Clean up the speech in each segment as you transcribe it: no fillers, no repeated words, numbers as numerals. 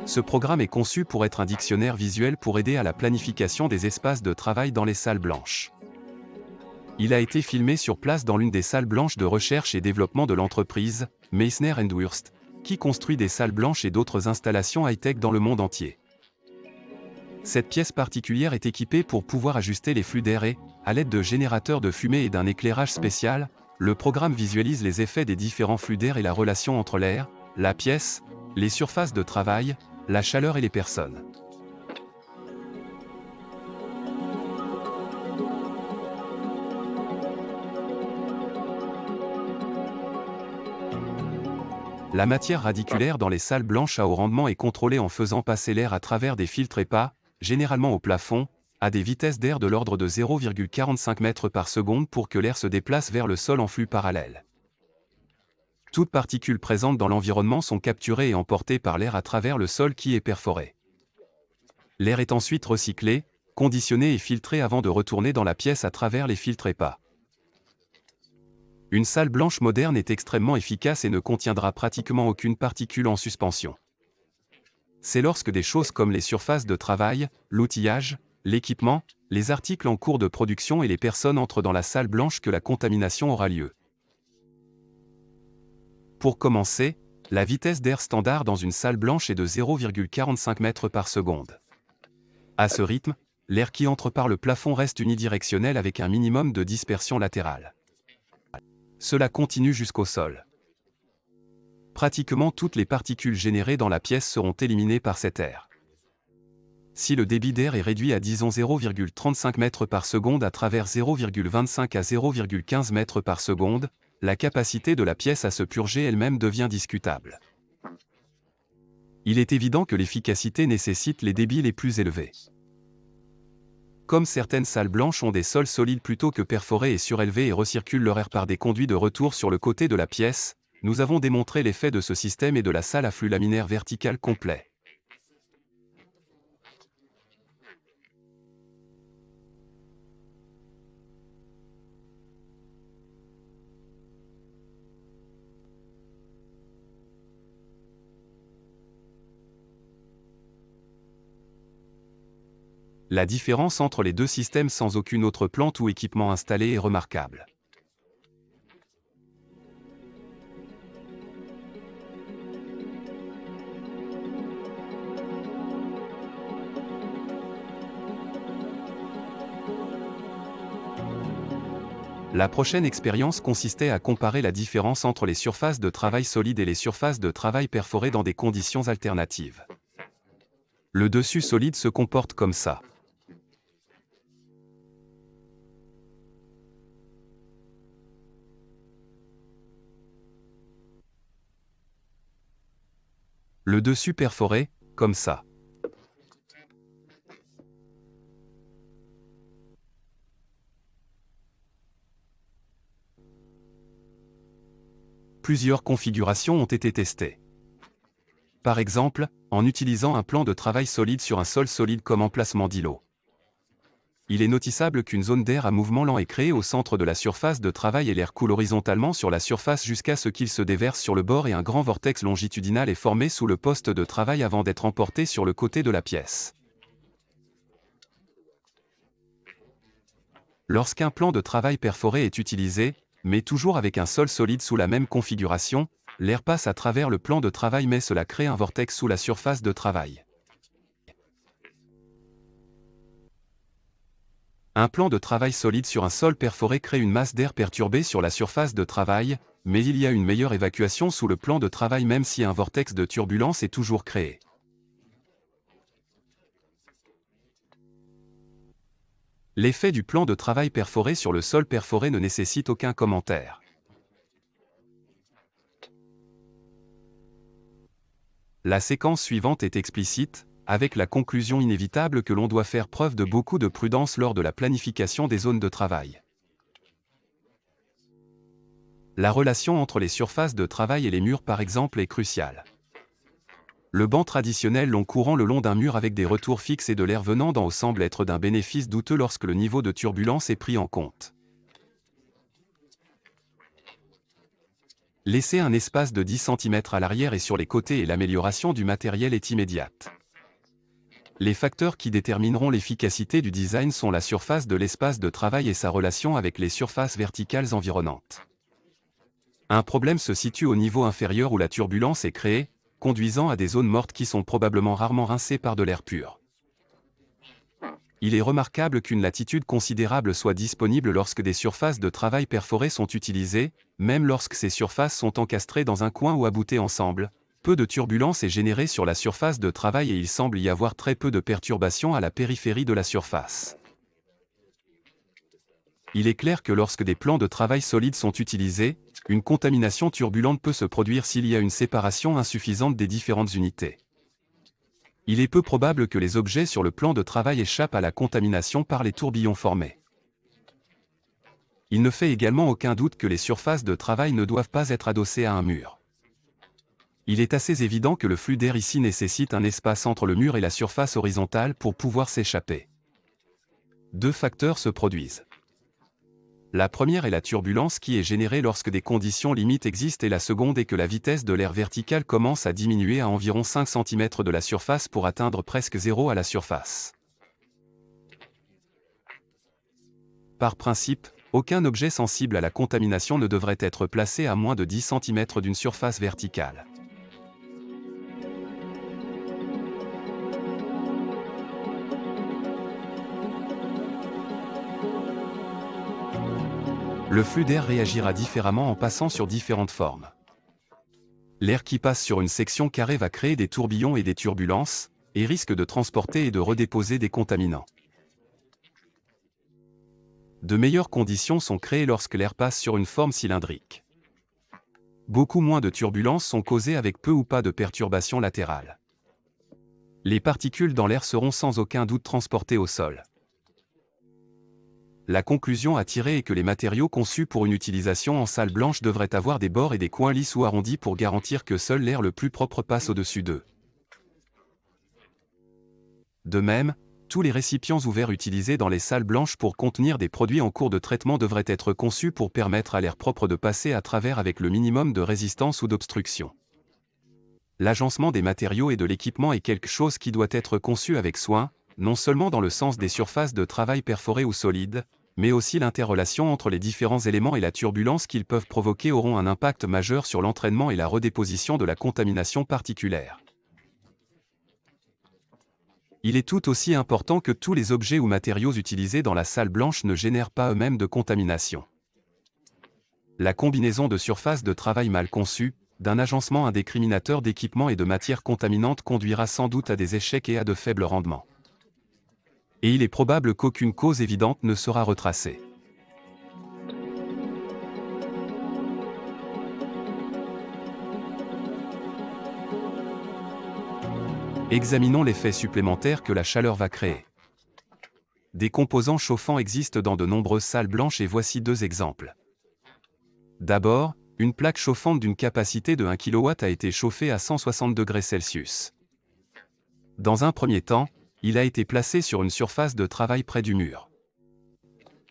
Ce programme est conçu pour être un dictionnaire visuel pour aider à la planification des espaces de travail dans les salles blanches. Il a été filmé sur place dans l'une des salles blanches de recherche et développement de l'entreprise, Meissner & Wurst, qui construit des salles blanches et d'autres installations high-tech dans le monde entier. Cette pièce particulière est équipée pour pouvoir ajuster les flux d'air et, à l'aide de générateurs de fumée et d'un éclairage spécial, le programme visualise les effets des différents flux d'air et la relation entre l'air, la pièce, les surfaces de travail, la chaleur et les personnes. La matière radiculaire dans les salles blanches à haut rendement est contrôlée en faisant passer l'air à travers des filtres épais, généralement au plafond, à des vitesses d'air de l'ordre de 0,45 mètres par seconde pour que l'air se déplace vers le sol en flux parallèle. Toutes particules présentes dans l'environnement sont capturées et emportées par l'air à travers le sol qui est perforé. L'air est ensuite recyclé, conditionné et filtré avant de retourner dans la pièce à travers les filtres épais. Une salle blanche moderne est extrêmement efficace et ne contiendra pratiquement aucune particule en suspension. C'est lorsque des choses comme les surfaces de travail, l'outillage, l'équipement, les articles en cours de production et les personnes entrent dans la salle blanche que la contamination aura lieu. Pour commencer, la vitesse d'air standard dans une salle blanche est de 0,45 mètres par seconde. À ce rythme, l'air qui entre par le plafond reste unidirectionnel avec un minimum de dispersion latérale. Cela continue jusqu'au sol. Pratiquement toutes les particules générées dans la pièce seront éliminées par cet air. Si le débit d'air est réduit à disons 0,35 mètres par seconde à travers 0,25 à 0,15 mètres par seconde, la capacité de la pièce à se purger elle-même devient discutable. Il est évident que l'efficacité nécessite les débits les plus élevés. Comme certaines salles blanches ont des sols solides plutôt que perforés et surélevés et recirculent leur air par des conduits de retour sur le côté de la pièce, nous avons démontré l'effet de ce système et de la salle à flux laminaire vertical complet. La différence entre les deux systèmes sans aucune autre plante ou équipement installé est remarquable. La prochaine expérience consistait à comparer la différence entre les surfaces de travail solides et les surfaces de travail perforées dans des conditions alternatives. Le dessus solide se comporte comme ça. Le dessus perforé, comme ça. Plusieurs configurations ont été testées. Par exemple, en utilisant un plan de travail solide sur un sol solide comme emplacement d'îlot. Il est notissable qu'une zone d'air à mouvement lent est créée au centre de la surface de travail et l'air coule horizontalement sur la surface jusqu'à ce qu'il se déverse sur le bord et un grand vortex longitudinal est formé sous le poste de travail avant d'être emporté sur le côté de la pièce. Lorsqu'un plan de travail perforé est utilisé, mais toujours avec un sol solide sous la même configuration, l'air passe à travers le plan de travail mais cela crée un vortex sous la surface de travail. Un plan de travail solide sur un sol perforé crée une masse d'air perturbée sur la surface de travail, mais il y a une meilleure évacuation sous le plan de travail même si un vortex de turbulence est toujours créé. L'effet du plan de travail perforé sur le sol perforé ne nécessite aucun commentaire. La séquence suivante est explicite, avec la conclusion inévitable que l'on doit faire preuve de beaucoup de prudence lors de la planification des zones de travail. La relation entre les surfaces de travail et les murs par exemple est cruciale. Le banc traditionnel long courant le long d'un mur avec des retours fixes et de l'air venant d'en haut semble être d'un bénéfice douteux lorsque le niveau de turbulence est pris en compte. Laisser un espace de 10 cm à l'arrière et sur les côtés et l'amélioration du matériel est immédiate. Les facteurs qui détermineront l'efficacité du design sont la surface de l'espace de travail et sa relation avec les surfaces verticales environnantes. Un problème se situe au niveau inférieur où la turbulence est créée, conduisant à des zones mortes qui sont probablement rarement rincées par de l'air pur. Il est remarquable qu'une latitude considérable soit disponible lorsque des surfaces de travail perforées sont utilisées, même lorsque ces surfaces sont encastrées dans un coin ou aboutées ensemble. Peu de turbulence est générée sur la surface de travail et il semble y avoir très peu de perturbations à la périphérie de la surface. Il est clair que lorsque des plans de travail solides sont utilisés, une contamination turbulente peut se produire s'il y a une séparation insuffisante des différentes unités. Il est peu probable que les objets sur le plan de travail échappent à la contamination par les tourbillons formés. Il ne fait également aucun doute que les surfaces de travail ne doivent pas être adossées à un mur. Il est assez évident que le flux d'air ici nécessite un espace entre le mur et la surface horizontale pour pouvoir s'échapper. Deux facteurs se produisent. La première est la turbulence qui est générée lorsque des conditions limites existent et la seconde est que la vitesse de l'air vertical commence à diminuer à environ 5 cm de la surface pour atteindre presque 0 à la surface. Par principe, aucun objet sensible à la contamination ne devrait être placé à moins de 10 cm d'une surface verticale. Le flux d'air réagira différemment en passant sur différentes formes. L'air qui passe sur une section carrée va créer des tourbillons et des turbulences, et risque de transporter et de redéposer des contaminants. De meilleures conditions sont créées lorsque l'air passe sur une forme cylindrique. Beaucoup moins de turbulences sont causées avec peu ou pas de perturbations latérales. Les particules dans l'air seront sans aucun doute transportées au sol. La conclusion à tirer est que les matériaux conçus pour une utilisation en salle blanche devraient avoir des bords et des coins lisses ou arrondis pour garantir que seul l'air le plus propre passe au-dessus d'eux. De même, tous les récipients ouverts utilisés dans les salles blanches pour contenir des produits en cours de traitement devraient être conçus pour permettre à l'air propre de passer à travers avec le minimum de résistance ou d'obstruction. L'agencement des matériaux et de l'équipement est quelque chose qui doit être conçu avec soin, non seulement dans le sens des surfaces de travail perforées ou solides, mais aussi l'interrelation entre les différents éléments et la turbulence qu'ils peuvent provoquer auront un impact majeur sur l'entraînement et la redéposition de la contamination particulière. Il est tout aussi important que tous les objets ou matériaux utilisés dans la salle blanche ne génèrent pas eux-mêmes de contamination. La combinaison de surfaces de travail mal conçues, d'un agencement indiscriminateur d'équipements et de matières contaminantes conduira sans doute à des échecs et à de faibles rendements. Et il est probable qu'aucune cause évidente ne sera retracée. Examinons l'effet supplémentaire que la chaleur va créer. Des composants chauffants existent dans de nombreuses salles blanches et voici deux exemples. D'abord, une plaque chauffante d'une capacité de 1 kW a été chauffée à 160 degrés Celsius. Dans un premier temps, il a été placé sur une surface de travail près du mur.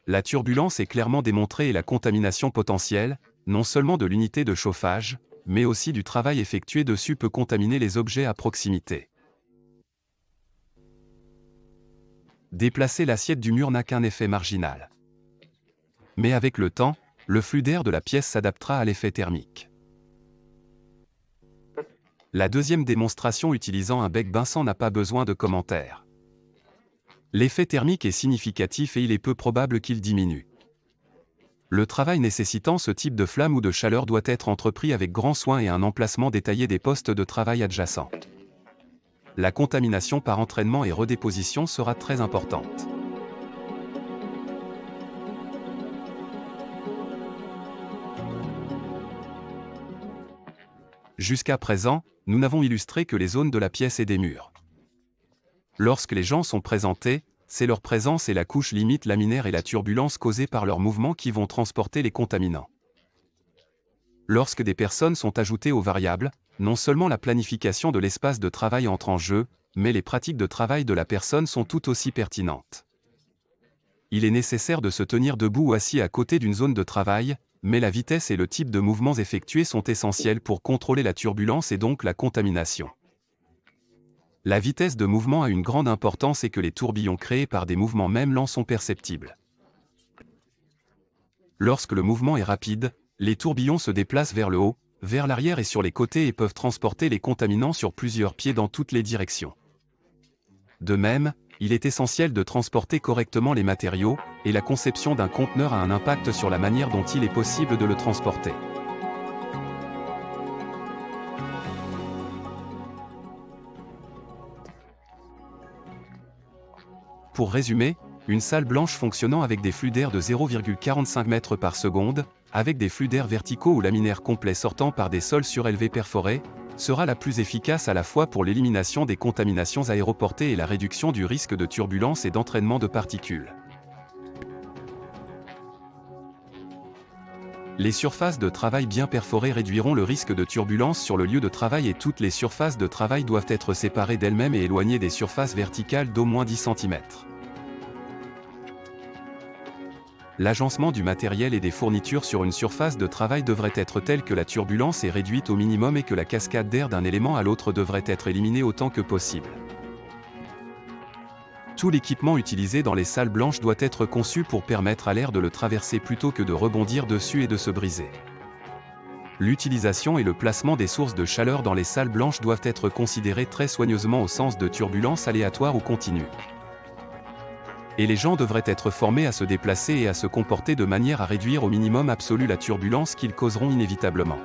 La turbulence est clairement démontrée et la contamination potentielle, non seulement de l'unité de chauffage, mais aussi du travail effectué dessus peut contaminer les objets à proximité. Déplacer l'assiette du mur n'a qu'un effet marginal. Mais avec le temps, le flux d'air de la pièce s'adaptera à l'effet thermique. La deuxième démonstration utilisant un bec Bunsen n'a pas besoin de commentaires. L'effet thermique est significatif et il est peu probable qu'il diminue. Le travail nécessitant ce type de flamme ou de chaleur doit être entrepris avec grand soin et un emplacement détaillé des postes de travail adjacents. La contamination par entraînement et redéposition sera très importante. Jusqu'à présent, nous n'avons illustré que les zones de la pièce et des murs. Lorsque les gens sont présentés, c'est leur présence et la couche limite laminaire et la turbulence causée par leurs mouvements qui vont transporter les contaminants. Lorsque des personnes sont ajoutées aux variables, non seulement la planification de l'espace de travail entre en jeu, mais les pratiques de travail de la personne sont tout aussi pertinentes. Il est nécessaire de se tenir debout ou assis à côté d'une zone de travail, mais la vitesse et le type de mouvements effectués sont essentiels pour contrôler la turbulence et donc la contamination. La vitesse de mouvement a une grande importance et que les tourbillons créés par des mouvements même lents sont perceptibles. Lorsque le mouvement est rapide, les tourbillons se déplacent vers le haut, vers l'arrière et sur les côtés et peuvent transporter les contaminants sur plusieurs pieds dans toutes les directions. De même, il est essentiel de transporter correctement les matériaux, et la conception d'un conteneur a un impact sur la manière dont il est possible de le transporter. Pour résumer, une salle blanche fonctionnant avec des flux d'air de 0,45 mètres par seconde, avec des flux d'air verticaux ou laminaires complets sortant par des sols surélevés perforés, sera la plus efficace à la fois pour l'élimination des contaminations aéroportées et la réduction du risque de turbulence et d'entraînement de particules. Les surfaces de travail bien perforées réduiront le risque de turbulence sur le lieu de travail et toutes les surfaces de travail doivent être séparées d'elles-mêmes et éloignées des surfaces verticales d'au moins 10 cm. L'agencement du matériel et des fournitures sur une surface de travail devrait être tel que la turbulence est réduite au minimum et que la cascade d'air d'un élément à l'autre devrait être éliminée autant que possible. Tout l'équipement utilisé dans les salles blanches doit être conçu pour permettre à l'air de le traverser plutôt que de rebondir dessus et de se briser. L'utilisation et le placement des sources de chaleur dans les salles blanches doivent être considérés très soigneusement au sens de turbulence aléatoire ou continue. Et les gens devraient être formés à se déplacer et à se comporter de manière à réduire au minimum absolu la turbulence qu'ils causeront inévitablement.